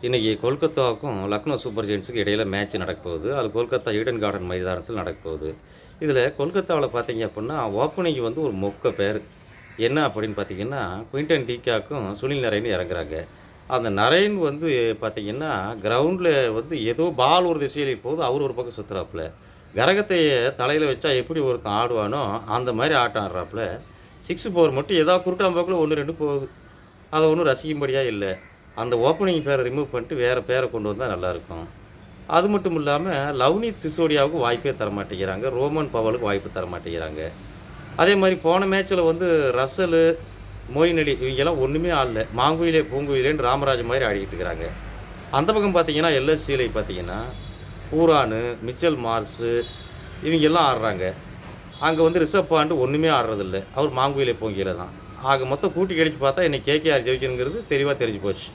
இன்றைக்கி கொல்கத்தாவுக்கும் லக்னோ சூப்பர் ஜெயின்ஸுக்கும் இடையில மேட்ச் நடக்க போகுது. அது கொல்கத்தா ஈடன் கார்டன் மைதானத்தில் நடக்க போகுது. இதில் கொல்கத்தாவில பார்த்தீங்க அப்புட்னா, ஓப்பனிங் வந்து ஒரு மொக்க பேரு. என்ன அப்படின்னு பார்த்தீங்கன்னா, குவிண்டன் டீகாக்கும் சுனில் நரைனும் இறங்குறாங்க. அந்த நரைன் வந்து பார்த்தீங்கன்னா, கிரவுண்டில வந்து ஏதோ பால் ஒரு திசையில போகுது, அவரு ஒரு பக்கம் சுத்துறாப்புல. கரகத்தைய தலையில வச்சா எப்படி ஒருத்தன் ஆடுவானோ, அந்த மாரி ஆட்டம் ஆடுறாப்புல. 6 பவர் மட்டும் ஏதாவது குருட்டாம்போக்குல 1, 2 போகுது. அத ஒண்ணும் ரசிக்கும்படியா இல்ல. அந்த ஓப்பனிங் பேர ரிமூவ் பண்ணிட்டு வேற பேர கொண்டு வந்தா நல்லாயிருக்கும். அது மட்டும் இல்லாம, லவ்னீத் சிசோடியாவுக்கு வாய்ப்பே தர மாட்டேங்கிறாங்க. ரோமன் பவலுக்கு வாய்ப்பு தர மாட்டேங்கிறாங்க. அதே மாரி போன மேட்ச்ல வந்து ரசலு, மொயின் அலி இவங்கலாம் ஒண்ணுமே ஆடல. மாங்குயிலே பூங்குயிலேன்னு ராமராஜ் மாரி ஆடிக்கிட்டு இருக்கிறாங்க. அந்த பக்கம் பார்த்தீங்கன்னா, எல்எஸ்ஜில பார்த்தீங்கன்னா, பூரானு, மிச்சல் மார்ஸு இவங்கெல்லாம் ஆடுறாங்க. அங்க வந்து ரிஷப் பாண்ட் ஒண்ணுமே ஆடுறதில்ல. அவர் மாங்குயிலே பூங்கில தான். ஆக மொத்தம் கூட்டி கழிச்சு பார்த்தா இன்னைக்கு கேகேஆர் ஜெயிக்கணுங்கிறது தெளிவா தெரிஞ்சு போச்சு.